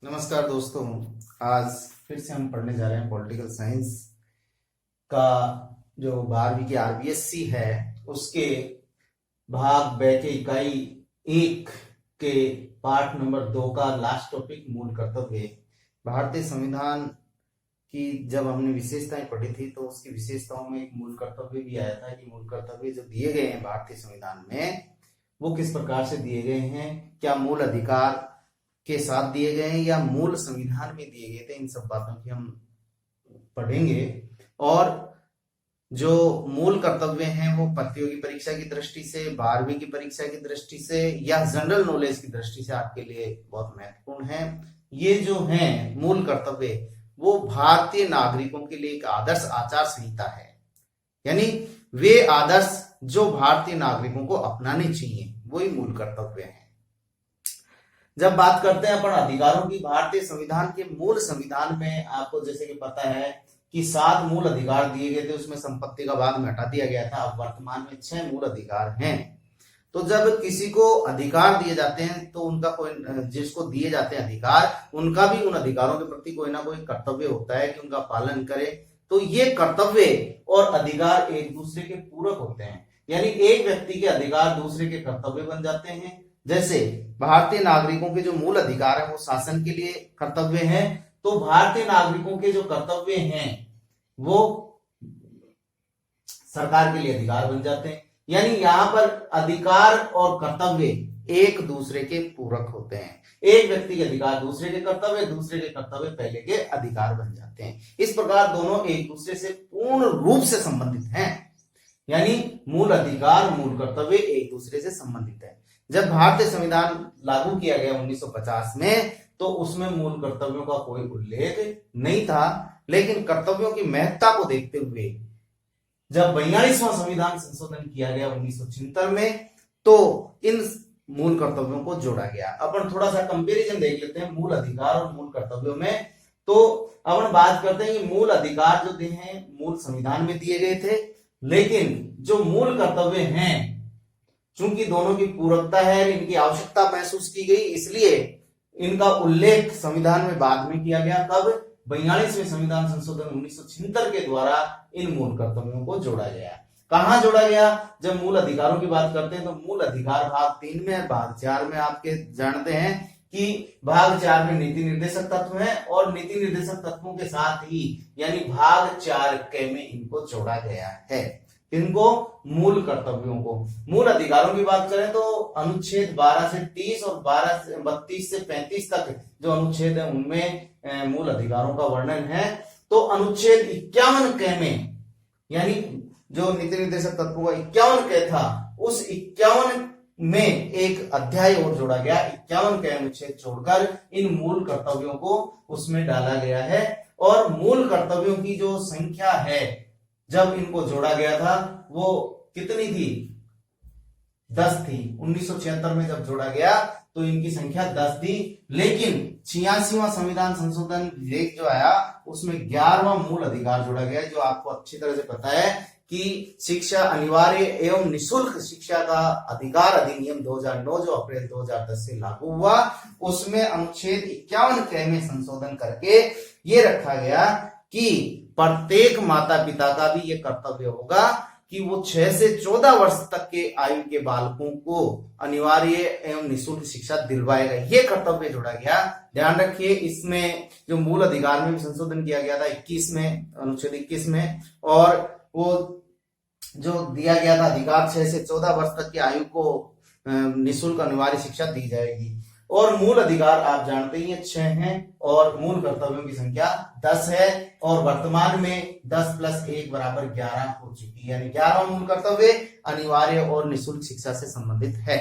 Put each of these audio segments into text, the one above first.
नमस्कार दोस्तों। आज फिर से हम पढ़ने जा रहे हैं पॉलिटिकल साइंस का जो 12वीं की आरबीएससी है उसके भाग ब के इकाई 1 के पार्ट नंबर 2 का लास्ट टॉपिक मूल कर्तव्य। भारतीय संविधान की जब हमने विशेषताएं पढ़ी थी तो उसकी विशेषताओं में एक मूल कर्तव्य भी आया था कि मूल कर्तव्य जो दिए गए हैं भारतीय संविधान में वो किस प्रकार से दिए गए हैं, क्या मूल अधिकार के साथ दिए गए हैं या मूल संविधान में दिए गए थे। इन सब बातों की हम पढ़ेंगे। और जो मूल कर्तव्य हैं वो प्रतियोगी परीक्षा की दृष्टि से, 12वीं की परीक्षा की दृष्टि से या जनरल नॉलेज की दृष्टि से आपके लिए बहुत महत्वपूर्ण है। ये जो हैं मूल कर्तव्य वो भारतीय नागरिकों के लिए एक आदर्श आचार संहिता है, यानी वे आदर्श जो भारतीय नागरिकों को अपनाने चाहिए वही मूल कर्तव्य है। जब बात करते हैं अपन अधिकारों की, भारतीय संविधान के मूल संविधान में आपको जैसे कि पता है कि 7 मूल अधिकार दिए गए थे, उसमें संपत्ति का बाद में हटा दिया गया था। अब वर्तमान में 6 मूल अधिकार हैं। तो जब किसी को अधिकार दिए जाते हैं तो उनका कोई, जिसको दिए जाते हैं अधिकार, उनका भी उन अधिकारों के प्रति कोई ना कोई कर्तव्य होता है कि उनका पालन करे। तो ये कर्तव्य और अधिकार एक दूसरे के पूरक होते हैं, यानी एक व्यक्ति के अधिकार दूसरे के कर्तव्य बन जाते हैं। जैसे भारतीय नागरिकों के जो मूल अधिकार है वो शासन के लिए कर्तव्य है, तो भारतीय नागरिकों के जो कर्तव्य हैं वो सरकार के लिए अधिकार बन जाते हैं। यानी यहाँ पर अधिकार और कर्तव्य एक दूसरे के पूरक होते हैं। एक व्यक्ति के अधिकार दूसरे के कर्तव्य, दूसरे के कर्तव्य पहले के अधिकार बन जाते हैं। इस प्रकार दोनों एक दूसरे से पूर्ण रूप से संबंधित हैं, यानी मूल अधिकार मूल कर्तव्य एक दूसरे से संबंधित है। जब भारतीय संविधान लागू किया गया 1950 में तो उसमें मूल कर्तव्यों का कोई उल्लेख नहीं था, लेकिन कर्तव्यों की महत्ता को देखते हुए जब 42वां संविधान संशोधन किया गया 1976 में तो इन मूल कर्तव्यों को जोड़ा गया। अपन थोड़ा सा कंपैरिजन देख लेते हैं मूल अधिकार और मूल कर्तव्यों में। तो अपन बात करते हैं कि मूल अधिकार जो दिए हैं मूल संविधान में दिए गए थे, लेकिन जो मूल कर्तव्य हैं चूंकि दोनों की पूरकता है, इनकी आवश्यकता महसूस की गई, इसलिए इनका उल्लेख संविधान में बाद में किया गया। कब? 42वें संविधान संशोधन 1976 के द्वारा इन मूल कर्तव्यों को जोड़ा गया। कहां जोड़ा गया? जब मूल अधिकारों की बात करते हैं तो मूल अधिकार भाग 3 में है। भाग 4 में आपके जानते हैं कि भाग 4 में नीति निर्देशक तत्व है और नीति निर्देशक तत्वों के साथ ही यानी भाग 4 में इनको जोड़ा गया है। इनको मूल कर्तव्यों को। मूल अधिकारों की बात करें तो अनुच्छेद 12 से 30 और 32 से 35 तक जो अनुच्छेद है उनमें मूल अधिकारों का वर्णन है। तो अनुच्छेद 51 में यानी जो नीति निर्देशक तत्वों का 51 था, उस 51 में एक अध्याय और जोड़ा गया। 51 अनुच्छेद छोड़कर इन मूल कर्तव्यों को उसमें डाला गया है। और मूल कर्तव्यों की जो संख्या है जब इनको जोड़ा गया था वो कितनी थी? 10 थी। 1976 में जब जोड़ा गया तो इनकी संख्या 10 थी, लेकिन 86वां संविधान संशोधन विधेयक जो आया उसमें 11वां मूल अधिकार जोड़ा गया, जो आपको अच्छी तरह से पता है कि शिक्षा अनिवार्य एवं निशुल्क शिक्षा का अधिकार अधिनियम 2009 जो अप्रैल 2010 से लागू हुआ, उसमें अनुच्छेद 51 में संशोधन करके ये रखा गया कि प्रत्येक माता पिता का भी ये कर्तव्य होगा कि वो 6 से 14 वर्ष तक के आयु के बालकों को अनिवार्य एवं निःशुल्क शिक्षा दिलवाएगा। ये कर्तव्य जोड़ा गया। ध्यान रखिए, इसमें जो मूल अधिकार में भी संशोधन किया गया था 21 में, अनुच्छेद 21 में, और वो जो दिया गया था अधिकार 6 से 14 वर्ष तक की आयु को निःशुल्क अनिवार्य शिक्षा दी जाएगी। और मूल अधिकार आप जानते ही 6 हैं और मूल कर्तव्यों की संख्या 10 है और वर्तमान में 10 + 1 = 11 हो चुकी है, यानी 11वां मूल कर्तव्य अनिवार्य और निःशुल्क शिक्षा से संबंधित है।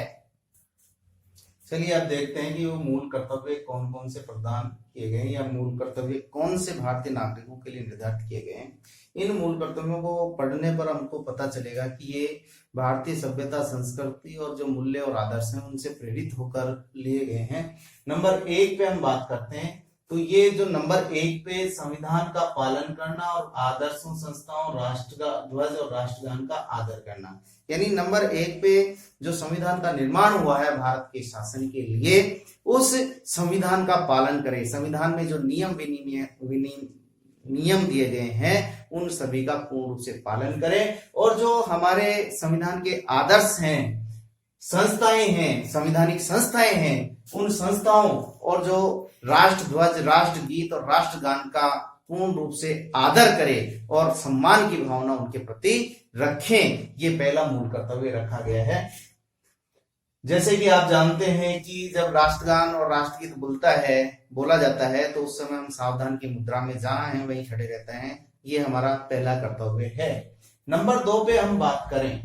चलिए अब देखते हैं कि वो मूल कर्तव्य कौन कौन से प्रदान किए गए या मूल कर्तव्य कौन से भारतीय नागरिकों के लिए निर्धारित किए गए हैं। इन मूल कर्तव्यों को पढ़ने पर हमको पता चलेगा कि ये भारतीय सभ्यता, संस्कृति और जो मूल्य और आदर्श हैं उनसे प्रेरित होकर लिए गए हैं। नंबर 1 पे हम बात करते हैं तो ये जो नंबर 1 पे संविधान का पालन करना और आदर्शों, संस्थाओं, राष्ट्र का ध्वज और राष्ट्रगान का आदर करना, यानी नंबर 1 पे जो संविधान का निर्माण हुआ है भारत के शासन के लिए, उस संविधान का पालन करें। संविधान में जो नियम दिए गए हैं उन सभी का पूर्ण रूप से पालन करें, और जो हमारे संविधान के आदर्श हैं, संस्थाएं हैं, संवैधानिक संस्थाएं हैं, उन संस्थाओं और जो राष्ट्र ध्वज, राष्ट्र गीत और राष्ट्रगान का पूर्ण रूप से आदर करें और सम्मान की भावना उनके प्रति रखें। ये पहला मूल कर्तव्य रखा गया है। जैसे कि आप जानते हैं कि जब राष्ट्रगान और राष्ट्रगीत बोला जाता है तो उस समय हम सावधान की मुद्रा में जहां हैं वहीं खड़े रहते हैं। ये हमारा पहला कर्तव्य है। नंबर 2 पे हम बात करें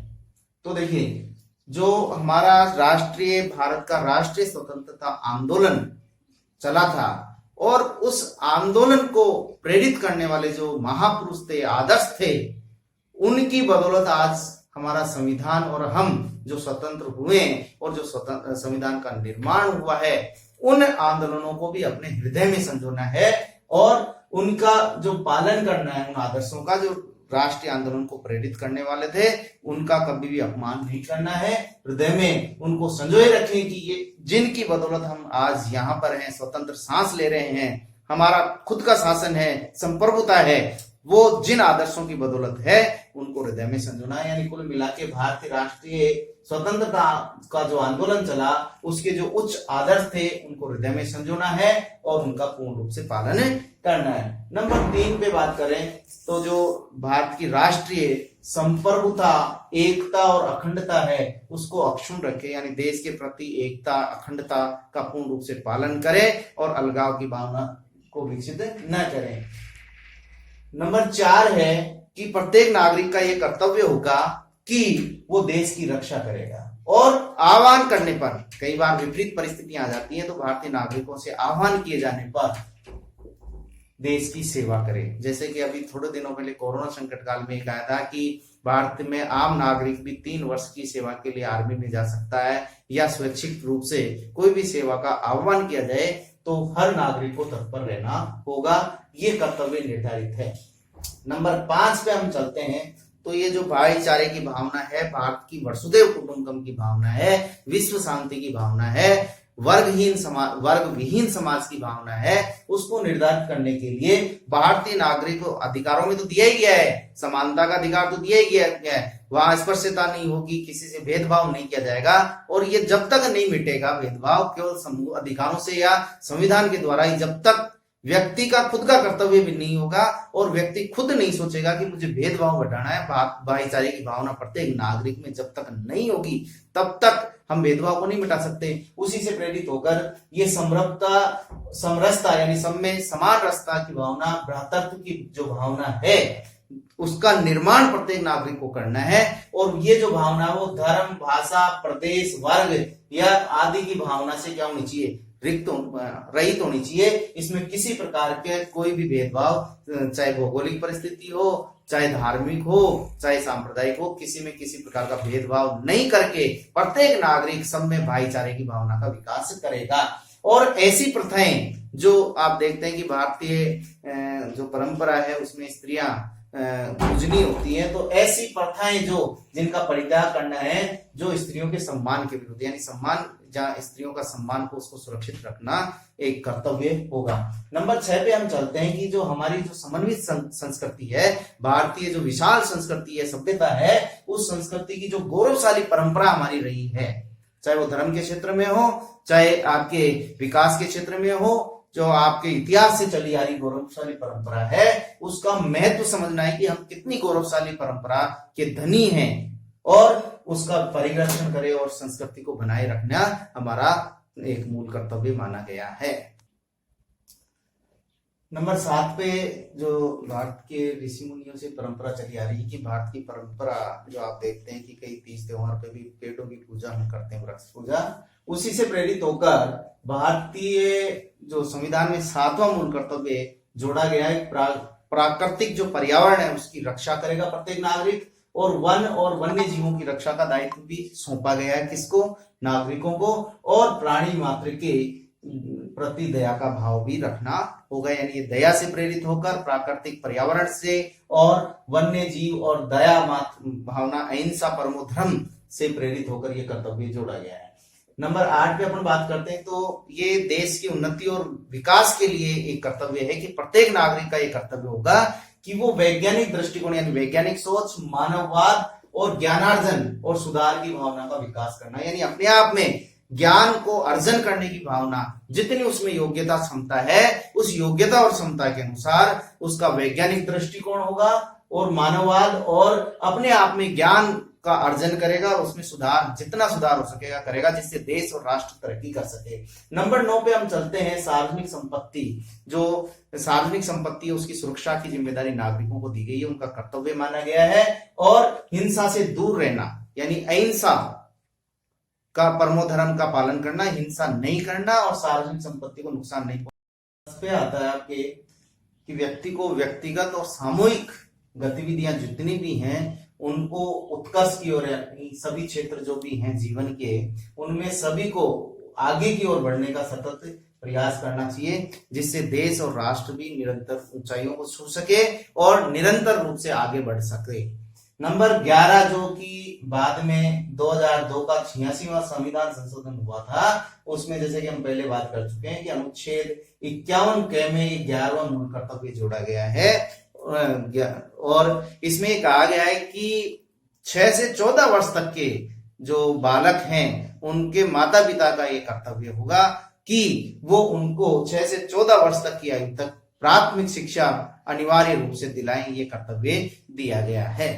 तो देखिए, जो हमारा भारत का राष्ट्रीय स्वतंत्रता आंदोलन चला था और उस आंदोलन को प्रेरित करने वाले जो महापुरुष थे, आदर्श थे, उनकी बदौलत आज हमारा संविधान और हम जो स्वतंत्र हुए और जो संविधान का निर्माण हुआ है, उन आंदोलनों को भी अपने हृदय में संजोना है और उनका जो पालन करना है, उन आदर्शों का जो राष्ट्रीय आंदोलन को प्रेरित करने वाले थे, उनका कभी भी अपमान नहीं करना है। हृदय में उनको संजोए रखें कि ये जिनकी बदौलत हम आज यहाँ पर हैं, स्वतंत्र सांस ले रहे हैं, हमारा खुद का शासन है, संप्रभुता है, वो जिन आदर्शों की बदौलत है उनको हृदय में संजोना है। यानी कुल मिला के भारतीय राष्ट्रीय स्वतंत्रता का जो आंदोलन चला, उसके जो उच्च आदर्श थे उनको हृदय में संजोना है और उनका पूर्ण रूप से पालन करना है। नंबर 3 पे बात करें तो जो भारत की राष्ट्रीय संप्रभुता, एकता और अखंडता है, उसको अक्षुण्ण रखे, यानी देश के प्रति एकता, अखंडता का पूर्ण रूप से पालन करें और अलगाव की भावना को विकसित न करें। नंबर 4 है कि प्रत्येक नागरिक का यह कर्तव्य होगा कि वो देश की रक्षा करेगा और आह्वान करने पर, कई बार विपरीत परिस्थितियां आ जाती हैं तो भारतीय नागरिकों से आह्वान किए जाने पर देश की सेवा करें। जैसे कि अभी थोड़े दिनों पहले कोरोना संकट काल में कहा था कि भारत में आम नागरिक भी 3 वर्ष की सेवा के लिए आर्मी में जा सकता है, या स्वैच्छिक रूप से कोई भी सेवा का आह्वान किया जाए तो हर नागरिक को तत्पर रहना होगा। ये कर्तव्य निर्धारित है। नंबर 5 पे हम चलते हैं तो ये जो भाईचारे की भावना है, भारत की वसुधैव कुटुंबकम की भावना है, विश्व शांति की भावना है, वर्ग विहीन समाज की भावना है, उसको निर्धारित करने के लिए भारतीय नागरिक अधिकारों में तो दिया ही गया है, समानता का अधिकार तो दिया ही गया है, वहां स्पर्शता नहीं होगी, किसी से भेदभाव नहीं किया जाएगा, और ये जब तक नहीं मिटेगा भेदभाव केवल समूह अधिकारों से या संविधान के द्वारा ही, जब तक व्यक्ति का खुद का कर्तव्य भी नहीं होगा और व्यक्ति खुद नहीं सोचेगा कि मुझे भेदभाव घटाना है, भाईचारे की भावना प्रत्येक नागरिक में जब तक नहीं होगी तब तक हम भेदभाव को नहीं मिटा सकते। उसी से प्रेरित होकर ये समरसता यानी सब में समान रसता की भावना, भ्रातृत्व की जो भावना है, उसका निर्माण प्रत्येक नागरिक को करना है। और ये जो भावना वो धर्म, भाषा, प्रदेश, वर्ग या आदि की भावना से क्या होनी चाहिए, रहित होनी चाहिए। इसमें किसी प्रकार के कोई भी भेदभाव, चाहे भौगोलिक परिस्थिति हो, चाहे धार्मिक हो, चाहे सांप्रदायिक हो, किसी में किसी प्रकार का भेदभाव नहीं करके प्रत्येक नागरिक सब में भाईचारे की भावना का विकास करेगा। और ऐसी प्रथाएं जो आप देखते हैं कि भारतीय जो परंपरा है उसमें स्त्रियां पूजनीय होती हैं, तो ऐसी प्रथाएं जिनका परित्याग करना है, जो स्त्रियों के सम्मान के विरुद्ध, यानी सम्मान, जहां स्त्रियों का सम्मान को उसको सुरक्षित रखना एक कर्तव्य होगा। नंबर 6 पे हम चलते हैं कि जो हमारी जो समन्वित संस्कृति है, भारतीय जो विशाल संस्कृति है, सभ्यता है, उस संस्कृति की जो गौरवशाली परंपरा हमारी रही है, चाहे वो धर्म के क्षेत्र में हो, चाहे आपके विकास के क्षेत्र में हो, जो आपके इतिहास से चली आ रही गौरवशाली परंपरा है, उसका महत्व समझना है कि हम कितनी गौरवशाली परंपरा के धनी हैं और उसका परिरक्षण करें और संस्कृति को बनाए रखना हमारा एक मूल कर्तव्य माना गया है। नंबर 7 पे जो भारत के ऋषि मुनियों से परंपरा चली आ रही है कि भारत की परंपरा जो आप देखते हैं कि कई तीज त्योहार पे भी पेड़ों की पूजा हम करते हैं, वृक्ष पूजा, उसी से प्रेरित होकर भारतीय जो संविधान में 7वां मूल कर्तव्य जोड़ा गया है, प्राकृतिक जो पर्यावरण है उसकी रक्षा करेगा प्रत्येक नागरिक, और वन और वन्य जीवों की रक्षा का दायित्व भी सौंपा गया है किसको, नागरिकों को, और प्राणी मात्र के प्रति दया का भाव भी रखना होगा। यानी ये दया से प्रेरित होकर प्राकृतिक पर्यावरण से और वन्य जीव और दया मात्र भावना अहिंसा परमो धर्म से प्रेरित होकर ये कर्तव्य जोड़ा गया है। नंबर 8 पे अपन बात करते हैं तो ये देश की उन्नति और विकास के लिए एक कर्तव्य है कि प्रत्येक नागरिक का ये कर्तव्य होगा कि वो वैज्ञानिक दृष्टिकोण यानी वैज्ञानिक सोच, मानववाद और ज्ञानार्जन और सुधार की भावना का विकास करना, यानी अपने आप में ज्ञान को अर्जन करने की भावना, जितनी उसमें योग्यता क्षमता है उस योग्यता और क्षमता के अनुसार उसका वैज्ञानिक दृष्टिकोण होगा और मानववाद और अपने आप में ज्ञान का अर्जन करेगा और उसमें सुधार, जितना सुधार हो सकेगा करेगा, जिससे देश और राष्ट्र तरक्की कर सके। नंबर 9 पे हम चलते हैं सार्वजनिक संपत्ति। जो सार्वजनिक संपत्ति है उसकी सुरक्षा की जिम्मेदारी नागरिकों को दी गई है, उनका कर्तव्य माना गया है। और हिंसा से दूर रहना यानी अहिंसा का परमो धर्म का पालन करना, हिंसा नहीं करना और सार्वजनिक संपत्ति को नुकसान नहीं पहुंचाना। इस पे आता है आपके कि व्यक्ति को व्यक्तिगत और सामूहिक गतिविधियां जितनी भी हैं उनको उत्कर्ष की ओर, सभी क्षेत्र जो भी हैं जीवन के उनमें सभी को आगे की ओर बढ़ने का सतत प्रयास करना चाहिए, जिससे देश और राष्ट्र भी निरंतर ऊंचाइयों को छू सके और निरंतर रूप से आगे बढ़ सके। नंबर 11 जो कि बाद में 2002 का 86वां संविधान संशोधन हुआ था, उसमें जैसे कि हम पहले बात कर चुके हैं कि अनुच्छेद 51 के में 11वां मूल कर्तव्य जोड़ा गया है और इसमें कहा गया है कि 6 से 14 वर्ष तक के जो बालक हैं उनके माता पिता का ये कर्तव्य होगा कि वो उनको 6 से 14 वर्ष तक की आयु तक प्राथमिक शिक्षा अनिवार्य रूप से दिलाएं, ये कर्तव्य दिया गया है।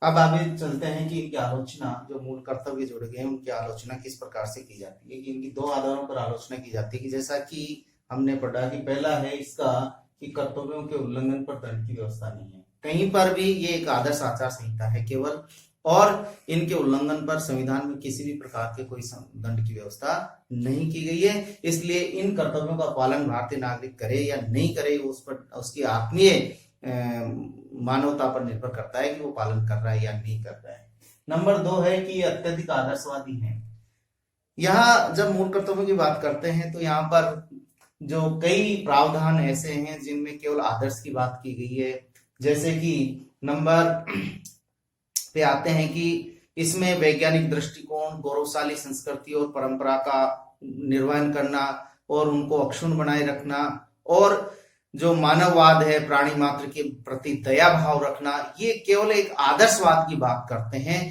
अब आगे चलते हैं कि इनकी आलोचना, जो मूल कर्तव्य जोड़े गए हैं उनकी आलोचना किस प्रकार से की जाती है। कि इनकी 2 आधारों पर आलोचना की जाती है कि जैसा कि हमने पढ़ा कि पहला है इसका कि कर्तव्यों के उल्लंघन पर दंड की व्यवस्था नहीं है, कहीं पर भी ये एक आदर्श आचार संहिता है केवल, और इनके उल्लंघन पर संविधान में किसी भी प्रकार के कोई दंड की व्यवस्था नहीं की गई है। इसलिए इन कर्तव्यों का पालन भारतीय नागरिक करे या नहीं करे उस पर उसकी आत्मीय मानवता पर निर्भर करता है कि वो पालन कर रहा है या नहीं कर रहा है। नंबर 2 है कि अत्यधिक आदर्शवादी है। यहाँ जब मूल कर्तव्यों की बात करते हैं तो यहाँ पर जो कई प्रावधान ऐसे हैं जिनमें केवल आदर्श की बात की गई है, जैसे कि नंबर पे आते हैं कि इसमें वैज्ञानिक दृष्टिकोण, गौरवशाली संस्कृति और परंपरा का निर्वहन करना और उनको अक्षुण्ण बनाए रखना, और जो मानववाद है, प्राणी मात्र के प्रति दया भाव रखना, ये केवल एक आदर्शवाद की बात करते हैं।